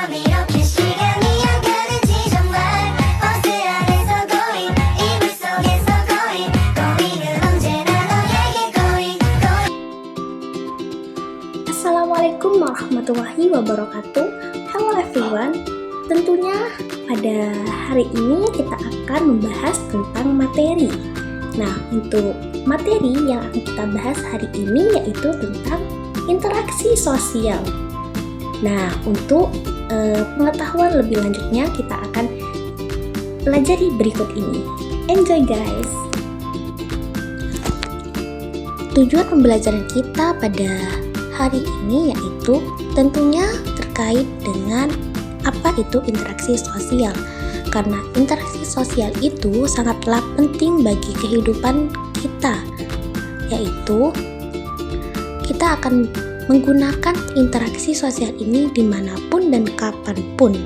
이렇게 시간이 안 가는지 정말 버스 안에서 going 이불 속에서 going은 언제나 너에게 going. Assalamualaikum warahmatullahi wabarakatuh. Hello everyone. Tentunya pada hari ini kita akan membahas tentang materi. Nah, untuk materi yang akan kita bahas hari ini yaitu tentang interaksi sosial. Nah, untuk pengetahuan lebih lanjutnya kita akan pelajari berikut ini. Enjoy guys! Tujuan pembelajaran kita pada hari ini yaitu tentunya terkait dengan apa itu interaksi sosial. Karena interaksi sosial itu sangatlah penting bagi kehidupan kita, yaitu kita akan menggunakan interaksi sosial ini dimanapun dan kapanpun.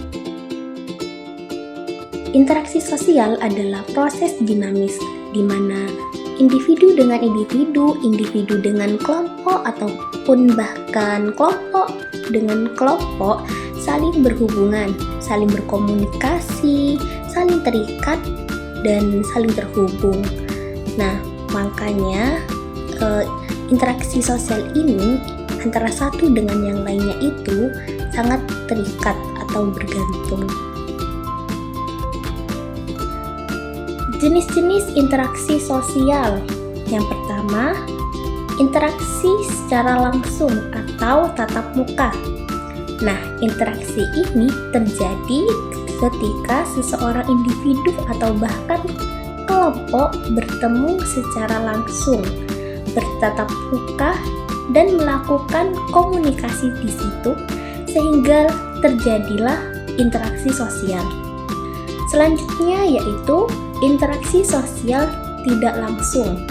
Interaksi sosial adalah proses dinamis di mana individu dengan individu, individu dengan kelompok, ataupun bahkan kelompok dengan kelompok saling berhubungan, saling berkomunikasi, saling terikat, dan saling terhubung. Nah, makanya interaksi sosial ini antara satu dengan yang lainnya itu sangat terikat atau bergantung. Jenis-jenis interaksi sosial. Yang pertama, interaksi secara langsung atau tatap muka. Nah, interaksi ini terjadi ketika seseorang individu atau bahkan kelompok bertemu secara langsung, bertatap muka, dan melakukan komunikasi di situ sehingga terjadilah interaksi sosial. Selanjutnya yaitu interaksi sosial tidak langsung.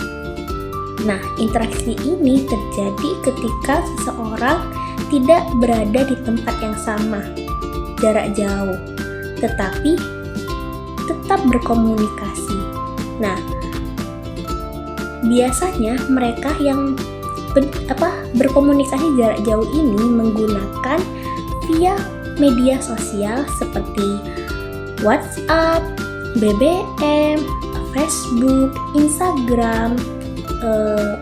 Nah, interaksi ini terjadi ketika seseorang tidak berada di tempat yang sama, jarak jauh, tetapi tetap berkomunikasi. Nah, biasanya mereka yang berkomunikasi jarak jauh ini menggunakan via media sosial seperti WhatsApp, BBM, Facebook, Instagram,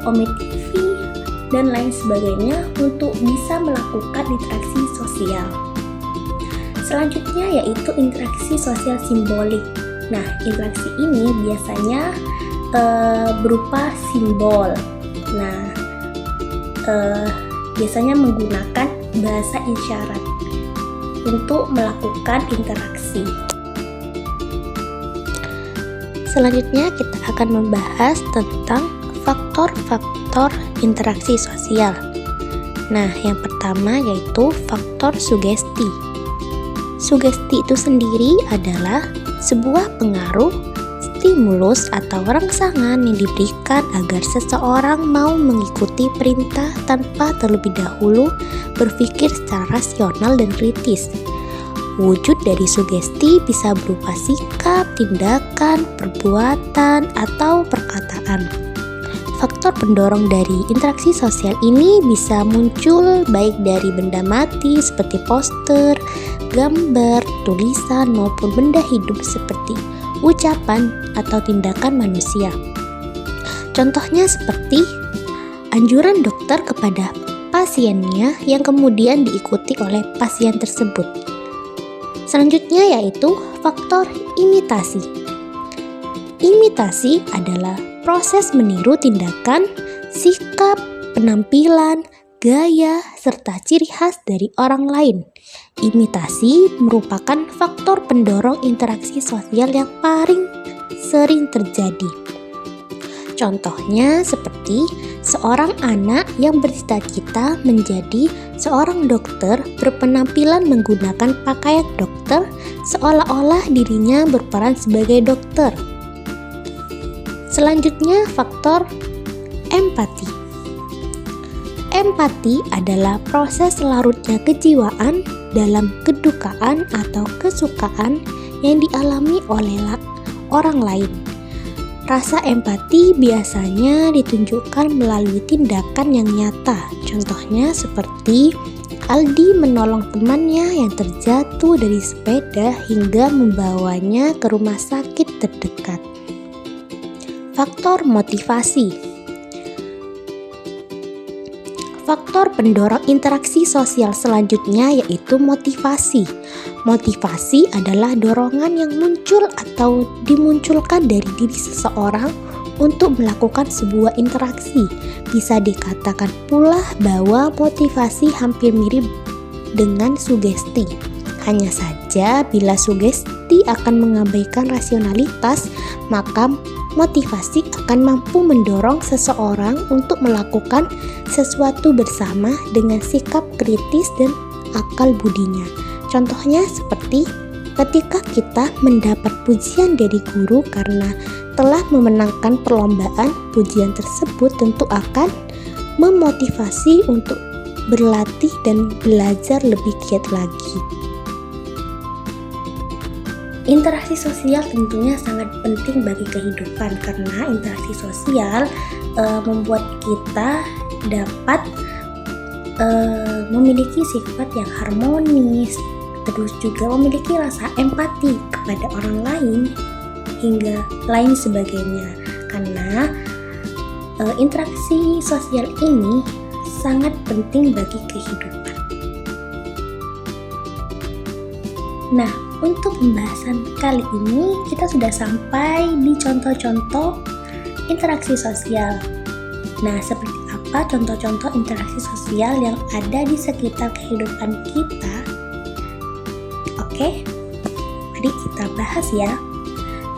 OMI TV, dan lain sebagainya untuk bisa melakukan interaksi sosial. Selanjutnya yaitu interaksi sosial simbolik. Nah, interaksi ini biasanya berupa simbol. Nah, biasanya menggunakan bahasa isyarat untuk melakukan interaksi. Selanjutnya kita akan membahas tentang faktor-faktor interaksi sosial. Nah, yang pertama yaitu faktor sugesti. Sugesti itu sendiri adalah sebuah pengaruh, stimulus atau rangsangan yang diberikan agar seseorang mau mengikuti perintah tanpa terlebih dahulu berpikir secara rasional dan kritis. Wujud dari sugesti bisa berupa sikap, tindakan, perbuatan, atau perkataan. Faktor pendorong dari interaksi sosial ini bisa muncul baik dari benda mati seperti poster, gambar, tulisan, maupun benda hidup seperti ucapan atau tindakan manusia. Contohnya seperti anjuran dokter kepada pasiennya yang kemudian diikuti oleh pasien tersebut. Selanjutnya yaitu faktor imitasi. Imitasi adalah proses meniru tindakan, sikap, penampilan, gaya, serta ciri khas dari orang lain. Imitasi merupakan faktor pendorong interaksi sosial yang paling sering terjadi. Contohnya seperti seorang anak yang bercita-cita menjadi seorang dokter berpenampilan menggunakan pakaian dokter seolah-olah dirinya berperan sebagai dokter. Selanjutnya faktor empati. Empati adalah proses larutnya kejiwaan dalam kedukaan atau kesukaan yang dialami oleh orang lain. Rasa empati biasanya ditunjukkan melalui tindakan yang nyata. Contohnya seperti Aldi menolong temannya yang terjatuh dari sepeda hingga membawanya ke rumah sakit terdekat. Faktor motivasi. Faktor pendorong interaksi sosial selanjutnya yaitu motivasi. Motivasi adalah dorongan yang muncul atau dimunculkan dari diri seseorang untuk melakukan sebuah interaksi. Bisa dikatakan pula bahwa motivasi hampir mirip dengan sugesti. Hanya saja bila sugesti akan mengabaikan rasionalitas, maka motivasi akan mampu mendorong seseorang untuk melakukan sesuatu bersama dengan sikap kritis dan akal budinya. Contohnya seperti ketika kita mendapat pujian dari guru karena telah memenangkan perlombaan, pujian tersebut tentu akan memotivasi untuk berlatih dan belajar lebih giat lagi. Interaksi sosial tentunya sangat penting bagi kehidupan karena interaksi sosial membuat kita dapat memiliki sifat yang harmonis, terus juga memiliki rasa empati kepada orang lain hingga lain sebagainya. Karena interaksi sosial ini sangat penting bagi kehidupan. Nah, untuk pembahasan kali ini kita sudah sampai di contoh-contoh interaksi sosial. Nah, seperti apa contoh-contoh interaksi sosial yang ada di sekitar kehidupan kita? Oke, mari kita bahas ya.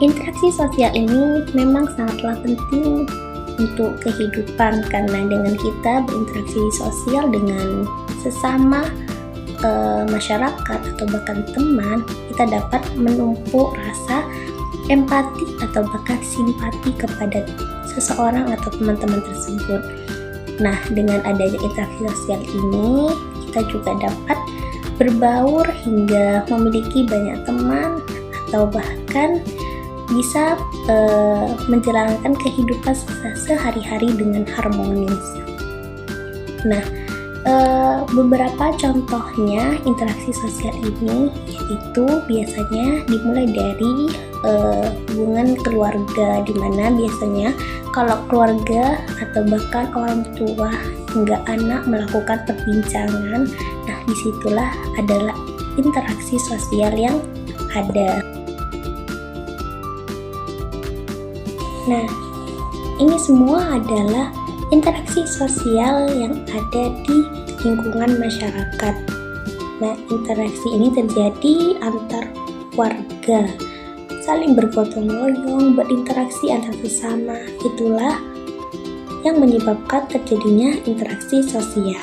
Interaksi sosial ini memang sangatlah penting untuk kehidupan karena dengan kita berinteraksi sosial dengan sesama masyarakat atau bahkan teman, kita dapat menumpuk rasa empati atau bahkan simpati kepada seseorang atau teman-teman tersebut. Nah, dengan adanya interaksi sosial ini, kita juga dapat berbaur hingga memiliki banyak teman atau bahkan bisa menjalankan kehidupan sehari-hari dengan harmonis. Nah, beberapa contohnya interaksi sosial ini yaitu biasanya dimulai dari hubungan keluarga, di mana biasanya kalau keluarga atau bahkan orang tua hingga anak melakukan perbincangan, nah disitulah adalah interaksi sosial yang ada. Nah, ini semua adalah interaksi sosial yang ada di lingkungan masyarakat. Nah, interaksi ini terjadi antar warga, saling bergotong royong, berinteraksi antar sesama. Itulah yang menyebabkan terjadinya interaksi sosial.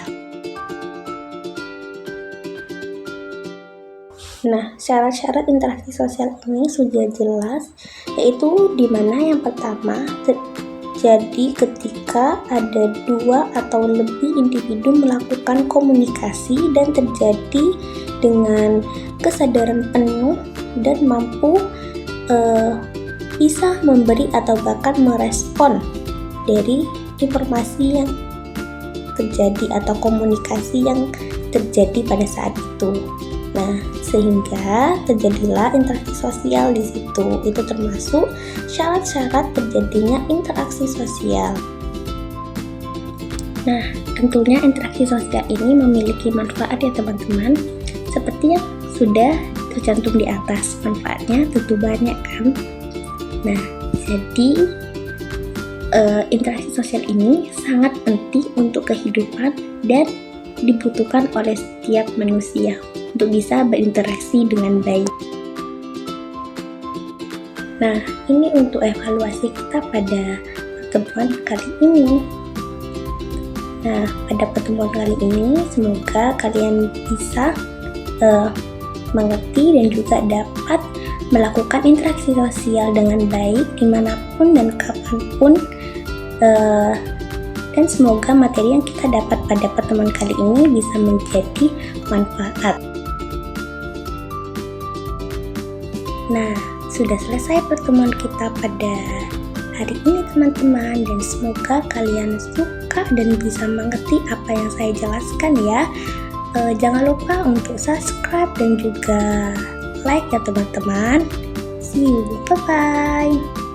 Nah, syarat-syarat interaksi sosial ini sudah jelas, yaitu di mana yang pertama terjadi ketika ada dua atau lebih individu melakukan komunikasi dan terjadi dengan kesadaran penuh dan mampu bisa memberi atau bahkan merespon dari informasi yang terjadi atau komunikasi yang terjadi pada saat itu. Nah, sehingga terjadilah interaksi sosial di situ. Itu termasuk syarat-syarat terjadinya interaksi sosial. Nah, tentunya interaksi sosial ini memiliki manfaat ya teman-teman. Seperti yang sudah tercantum di atas, manfaatnya tentu banyak kan. Nah, jadi interaksi sosial ini sangat penting untuk kehidupan dan dibutuhkan oleh setiap manusia untuk bisa berinteraksi dengan baik. Nah, ini untuk evaluasi kita pada pertemuan kali ini. Nah, pada pertemuan kali ini semoga kalian bisa mengerti dan juga dapat melakukan interaksi sosial dengan baik dimanapun dan kapanpun, dan semoga materi yang kita dapat pada pertemuan kali ini bisa menjadi manfaat. Nah, sudah selesai pertemuan kita pada hari ini teman-teman, dan semoga kalian suka dan bisa mengerti apa yang saya jelaskan ya. Jangan lupa untuk subscribe dan juga like ya teman-teman. See you, bye-bye.